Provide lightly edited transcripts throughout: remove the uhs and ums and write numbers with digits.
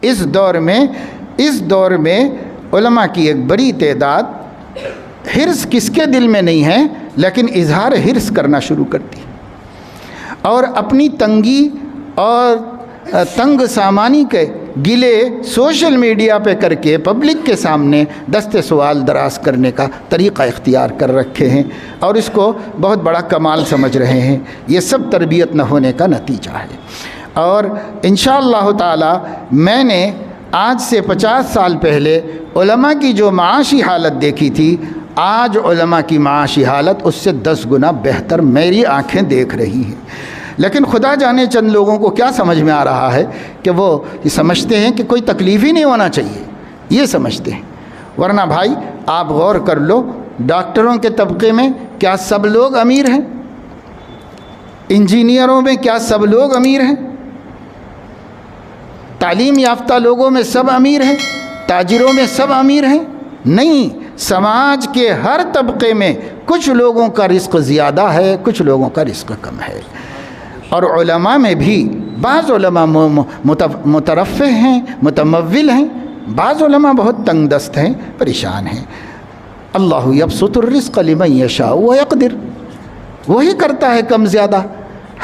اس دور میں علماء کی ایک بڑی تعداد حرص کس کے دل میں نہیں ہے لیکن اظہار حرص کرنا شروع کرتی اور اپنی تنگی اور تنگ سامانی کے گلے سوشل میڈیا پہ کر کے پبلک کے سامنے دست سوال دراز کرنے کا طریقہ اختیار کر رکھے ہیں اور اس کو بہت بڑا کمال سمجھ رہے ہیں۔ یہ سب تربیت نہ ہونے کا نتیجہ ہے۔ اور انشاءاللہ تعالی میں نے آج سے 50 سال پہلے علماء کی جو معاشی حالت دیکھی تھی، آج علماء کی معاشی حالت اس سے 10 گنا بہتر میری آنکھیں دیکھ رہی ہیں۔ لیکن خدا جانے چند لوگوں کو کیا سمجھ میں آ رہا ہے کہ وہ یہ سمجھتے ہیں کہ کوئی تکلیف ہی نہیں ہونا چاہیے، یہ سمجھتے ہیں۔ ورنہ بھائی آپ غور کر لو، ڈاکٹروں کے طبقے میں کیا سب لوگ امیر ہیں؟ انجینئروں میں کیا سب لوگ امیر ہیں؟ تعلیم یافتہ لوگوں میں سب امیر ہیں؟ تاجروں میں سب امیر ہیں؟ نہیں، سماج کے ہر طبقے میں کچھ لوگوں کا رزق زیادہ ہے، کچھ لوگوں کا رزق کم ہے۔ اور علماء میں بھی بعض علماء مترفع ہیں، متمول ہیں، بعض علماء بہت تنگ دست ہیں، پریشان ہیں۔ اللہ یبسط الرزق لمن یشاء ویقدر، وہی کرتا ہے کم زیادہ۔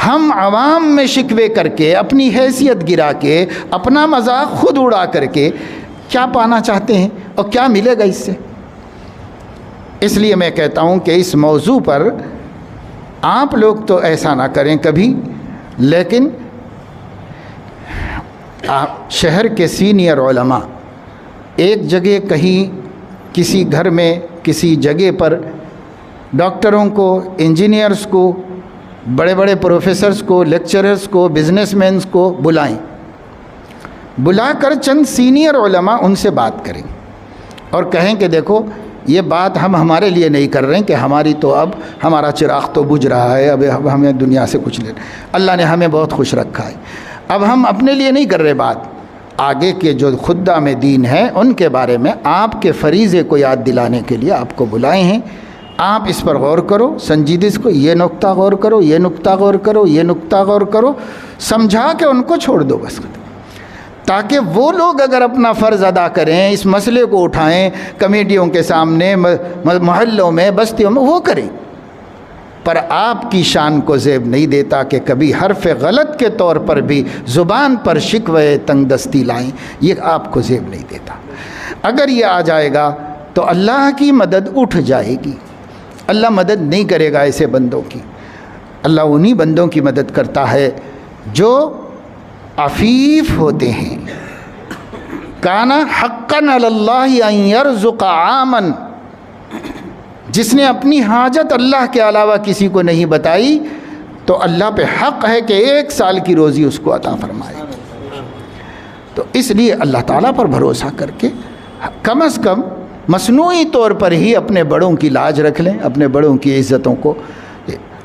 ہم عوام میں شکوے کر کے، اپنی حیثیت گرا کے، اپنا مذاق خود اڑا کر کے کیا پانا چاہتے ہیں اور کیا ملے گا اس سے؟ اس لیے میں کہتا ہوں کہ اس موضوع پر آپ لوگ تو ایسا نہ کریں کبھی، لیکن شہر کے سینئر علماء ایک جگہ کہیں کسی گھر میں کسی جگہ پر ڈاکٹروں کو، انجینئرز کو، بڑے بڑے پروفیسرز کو، لیکچررز کو، بزنس مینز کو بلائیں، بلا کر چند سینئر علماء ان سے بات کریں اور کہیں کہ دیکھو یہ بات ہم ہمارے لیے نہیں کر رہے ہیں کہ ہماری تو اب ہمارا چراغ تو بجھ رہا ہے، اب ہمیں دنیا سے کچھ لینا، اللہ نے ہمیں بہت خوش رکھا ہے، اب ہم اپنے لیے نہیں کر رہے بات، آگے کے جو خدام دین ہیں ان کے بارے میں آپ کے فریضے کو یاد دلانے کے لیے آپ کو بلائے ہیں۔ آپ اس پر غور کرو، سنجیدگی سے یہ نقطہ غور کرو، یہ نقطہ غور کرو، یہ نقطہ غور کرو، سمجھا کے ان کو چھوڑ دو بس، تاکہ وہ لوگ اگر اپنا فرض ادا کریں، اس مسئلے کو اٹھائیں، کمیٹیوں کے سامنے، محلوں میں، بستیوں میں، وہ کریں۔ پر آپ کی شان کو زیب نہیں دیتا کہ کبھی حرف غلط کے طور پر بھی زبان پر شکوے تنگ دستی لائیں، یہ آپ کو زیب نہیں دیتا۔ اگر یہ آ جائے گا تو اللہ کی مدد اٹھ جائے گی۔ اللہ مدد نہیں کرے گا ایسے بندوں کی، اللہ انہی بندوں کی مدد کرتا ہے جو عفیف ہوتے ہیں۔ کانا حقاً علی اللہ ان یرزق عاما، جس نے اپنی حاجت اللہ کے علاوہ کسی کو نہیں بتائی تو اللہ پہ حق ہے کہ 1 سال کی روزی اس کو عطا فرمائے۔ تو اس لیے اللہ تعالیٰ پر بھروسہ کر کے کم از کم مصنوعی طور پر ہی اپنے بڑوں کی لاج رکھ لیں، اپنے بڑوں کی عزتوں کو۔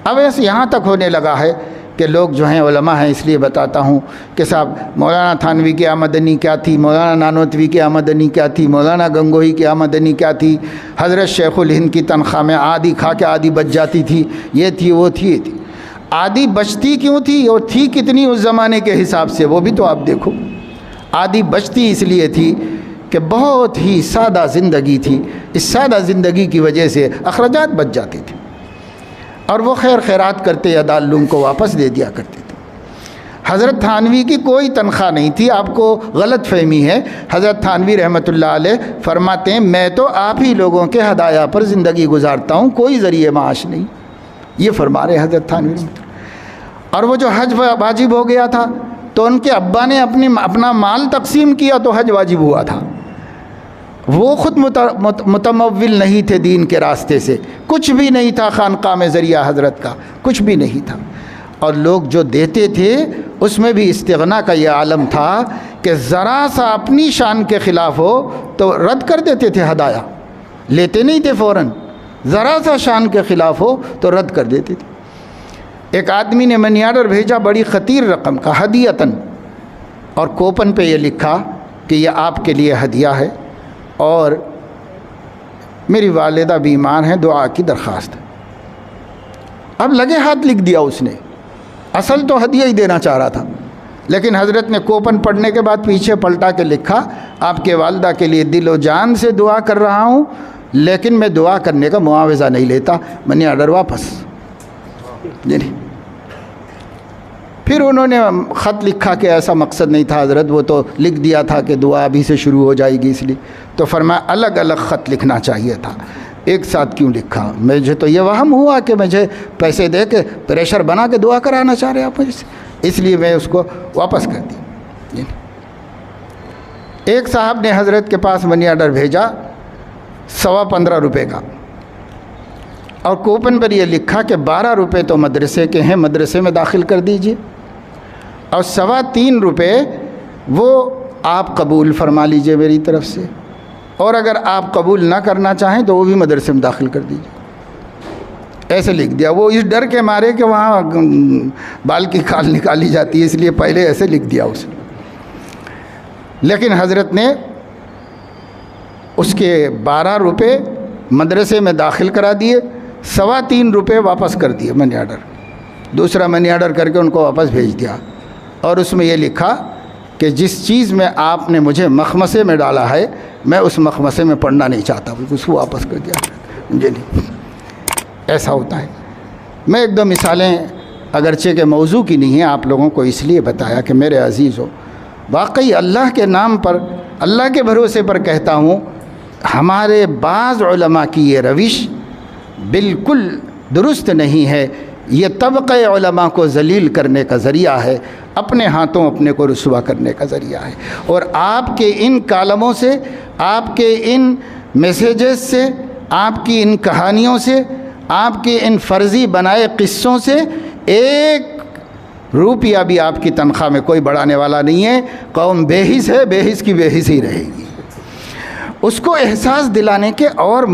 اب ایسے یہاں تک ہونے لگا ہے کہ لوگ جو ہیں علماء ہیں، اس لیے بتاتا ہوں کہ صاحب مولانا تھانوی کی آمدنی کیا تھی، مولانا نانوتوی کی آمدنی کیا تھی، مولانا گنگوہی کی آمدنی کیا تھی، حضرت شیخ الہند کی تنخواہ میں آدھی کھا کے آدھی بچ جاتی تھی، یہ تھی وہ تھی، یہ تھی۔ آدھی بچتی کیوں تھی اور تھی کتنی اس زمانے کے حساب سے، وہ بھی تو آپ دیکھو۔ آدھی بچتی اس لیے تھی کہ بہت ہی سادہ زندگی تھی، اس سادہ زندگی کی وجہ سے اخراجات بچ جاتے تھے اور وہ خیر خیرات کرتے یا دارالعلوم کو واپس دے دیا کرتے تھے۔ حضرت تھانوی کی کوئی تنخواہ نہیں تھی، آپ کو غلط فہمی ہے۔ حضرت تھانوی رحمۃ اللہ علیہ فرماتے ہیں میں تو آپ ہی لوگوں کے ہدایہ پر زندگی گزارتا ہوں، کوئی ذریعہ معاش نہیں، یہ فرما رہے حضرت تھانوی رحمۃ اللہ۔ اور وہ جو حج واجب ہو گیا تھا تو ان کے ابا نے اپنا مال تقسیم کیا تو حج واجب ہوا تھا۔ وہ خود متمول نہیں تھے دین کے راستے سے، کچھ بھی نہیں تھا خانقاہ میں ذریعہ حضرت کا، کچھ بھی نہیں تھا۔ اور لوگ جو دیتے تھے اس میں بھی استغنا کا یہ عالم تھا کہ ذرا سا اپنی شان کے خلاف ہو تو رد کر دیتے تھے ہدایہ، لیتے نہیں تھے فوراً، ذرا سا شان کے خلاف ہو تو رد کر دیتے تھے۔ ایک آدمی نے منی آرڈر بھیجا بڑی خطیر رقم کا ہدیتاً، اور کوپن پہ یہ لکھا کہ یہ آپ کے لیے ہدیہ ہے اور میری والدہ بیمار ہیں، دعا کی درخواست ہے۔ اب لگے ہاتھ لکھ دیا اس نے، اصل تو ہدیہ ہی دینا چاہ رہا تھا لیکن حضرت نے کوپن پڑھنے کے بعد پیچھے پلٹا کے لکھا آپ کے والدہ کے لیے دل و جان سے دعا کر رہا ہوں، لیکن میں دعا کرنے کا معاوضہ نہیں لیتا، منی آرڈر واپس۔ پھر انہوں نے خط لکھا کہ ایسا مقصد نہیں تھا حضرت، وہ تو لکھ دیا تھا کہ دعا ابھی سے شروع ہو جائے گی، اس لیے تو فرمایا الگ الگ خط لکھنا چاہیے تھا، ایک ساتھ کیوں لکھا؟ مجھے تو یہ وہم ہوا کہ مجھے پیسے دے کے پریشر بنا کے دعا کرانا چاہ رہے آپ مجھ سے، اس لیے میں اس کو واپس کر دی۔ ایک صاحب نے حضرت کے پاس منی آرڈر بھیجا 15.25 روپے کا، اور کوپن پر یہ لکھا کہ 12 روپے تو مدرسے کے ہیں، مدرسے میں داخل کر دیجئے، اور 3.25 روپے وہ آپ قبول فرما لیجئے میری طرف سے، اور اگر آپ قبول نہ کرنا چاہیں تو وہ بھی مدرسے میں داخل کر دیجئے۔ ایسے لکھ دیا، وہ اس ڈر کے مارے کہ وہاں بال کی کھال نکالی جاتی ہے، اس لیے پہلے ایسے لکھ دیا اس نے۔ لیکن حضرت نے اس کے 12 روپے مدرسے میں داخل کرا دیے، 3.25 روپے واپس کر دیے منی آرڈر، دوسرا منی آرڈر کر کے ان کو واپس بھیج دیا، اور اس میں یہ لکھا کہ جس چیز میں آپ نے مجھے مخمصے میں ڈالا ہے میں اس مخمصے میں پڑھنا نہیں چاہتا، اس کو واپس کر دیا۔ جی ایسا ہوتا ہے۔ میں ایک دو مثالیں اگرچہ کہ موضوع کی نہیں ہیں، آپ لوگوں کو اس لیے بتایا کہ میرے عزیزو، واقعی اللہ کے نام پر، اللہ کے بھروسے پر کہتا ہوں، ہمارے بعض علماء کی یہ روش بالکل درست نہیں ہے، یہ طبقہ علماء کو ذلیل کرنے کا ذریعہ ہے، اپنے ہاتھوں اپنے کو رسوا کرنے کا ذریعہ ہے، اور آپ کے ان کالموں سے، آپ کے ان میسیجز سے، آپ کی ان کہانیوں سے، آپ کے ان فرضی بنائے قصوں سے 1 روپیہ بھی آپ کی تنخواہ میں کوئی بڑھانے والا نہیں ہے۔ قوم بے حس ہے، بے حس کی بے حس ہی رہے گی۔ اس کو احساس دلانے کے اور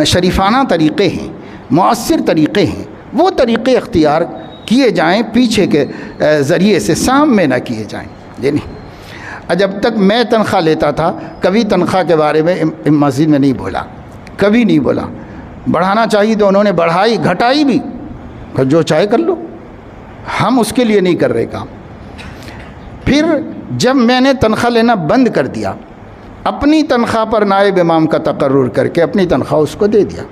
شریفانہ طریقے ہیں، مؤثر طریقے ہیں، وہ طریقے اختیار کیے جائیں، پیچھے کے ذریعے سے سامنے نہ کیے جائیں۔ یعنی جب تک میں تنخواہ لیتا تھا کبھی تنخواہ کے بارے میں مسجد میں نہیں بولا، کبھی نہیں بولا۔ بڑھانا چاہیے تو انہوں نے بڑھائی، گھٹائی بھی، جو چاہے کر لو، ہم اس کے لیے نہیں کر رہے کام۔ پھر جب میں نے تنخواہ لینا بند کر دیا، اپنی تنخواہ پر نائب امام کا تقرر کر کے اپنی تنخواہ اس کو دے دیا،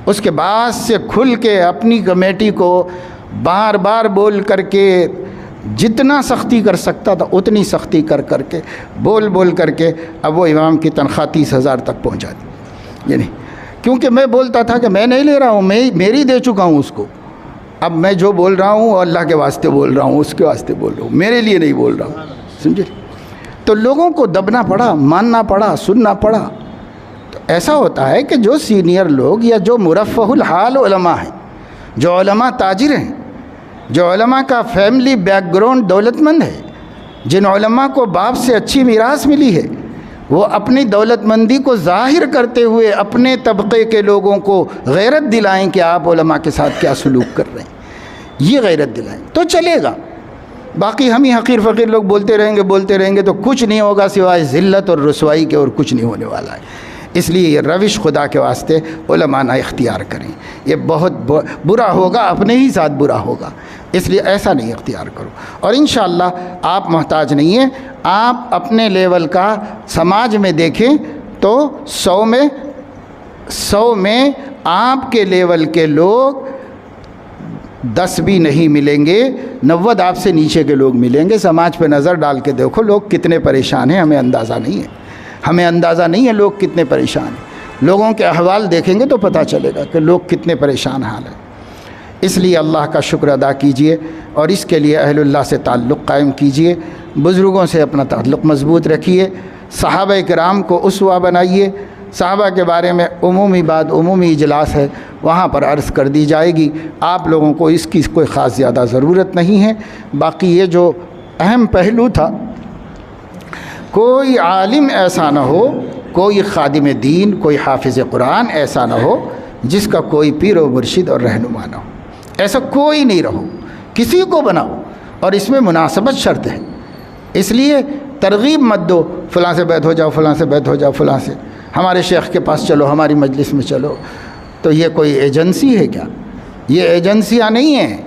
اس کے بعد سے کھل کے اپنی کمیٹی کو بار بار بول کر کے، جتنا سختی کر سکتا تھا اتنی سختی کر کے، بول کر کے اب وہ امام کی تنخواہ 30,000 تک پہنچا دی۔ یعنی کیونکہ میں بولتا تھا کہ میں نہیں لے رہا ہوں، میں میری دے چکا ہوں اس کو، اب میں جو بول رہا ہوں اللہ کے واسطے بول رہا ہوں، اس کے واسطے بول رہا ہوں، میرے لیے نہیں بول رہا ہوں، سمجھے؟ تو لوگوں کو دبنا پڑا، ماننا پڑا، سننا پڑا۔ تو ایسا ہوتا ہے کہ جو سینئر لوگ یا جو مرفہ الحال علماء ہیں، جو علماء تاجر ہیں، جو علماء کا فیملی بیک گراؤنڈ دولت مند ہے، جن علماء کو باپ سے اچھی میراث ملی ہے، وہ اپنی دولت مندی کو ظاہر کرتے ہوئے اپنے طبقے کے لوگوں کو غیرت دلائیں کہ آپ علماء کے ساتھ کیا سلوک کر رہے ہیں، یہ غیرت دلائیں تو چلے گا۔ باقی ہم ہی حقیر فقیر لوگ بولتے رہیں گے تو کچھ نہیں ہوگا سوائے ذلت اور رسوائی کے، اور کچھ نہیں ہونے والا ہے۔ اس لیے یہ روش خدا کے واسطے علماء نہ اختیار کریں، یہ بہت برا ہوگا، اپنے ہی ساتھ برا ہوگا، اس لیے ایسا نہیں اختیار کرو۔ اور انشاءاللہ آپ محتاج نہیں ہیں، آپ اپنے لیول کا سماج میں دیکھیں تو 100 میں آپ کے لیول کے لوگ 10 بھی نہیں ملیں گے، 90 آپ سے نیچے کے لوگ ملیں گے۔ سماج پہ نظر ڈال کے دیکھو لوگ کتنے پریشان ہیں، ہمیں اندازہ نہیں ہے لوگ کتنے پریشان ہیں۔ لوگوں کے احوال دیکھیں گے تو پتہ چلے گا کہ لوگ کتنے پریشان حال ہیں۔ اس لیے اللہ کا شکر ادا کیجئے، اور اس کے لیے اہل اللہ سے تعلق قائم کیجئے، بزرگوں سے اپنا تعلق مضبوط رکھیے، صحابہ کرام کو اسوہ بنائیے۔ صحابہ کے بارے میں عمومی اجلاس ہے، وہاں پر عرض کر دی جائے گی، آپ لوگوں کو اس کی کوئی خاص زیادہ ضرورت نہیں ہے۔ باقی یہ جو اہم پہلو تھا، کوئی عالم ایسا نہ ہو، کوئی خادم دین، کوئی حافظ قرآن ایسا نہ ہو جس کا کوئی پیر و مرشد اور رہنما نہ ہو، ایسا کوئی نہیں رہو، کسی کو بناؤ، اور اس میں مناسبت شرط ہے۔ اس لیے ترغیب مت دو، فلاں سے بیعت ہو جاؤ، فلاں سے بیعت ہو جاؤ، فلاں سے ہمارے شیخ کے پاس چلو، ہماری مجلس میں چلو۔ تو یہ کوئی ایجنسی ہے کیا؟ یہ ایجنسیاں نہیں ہیں،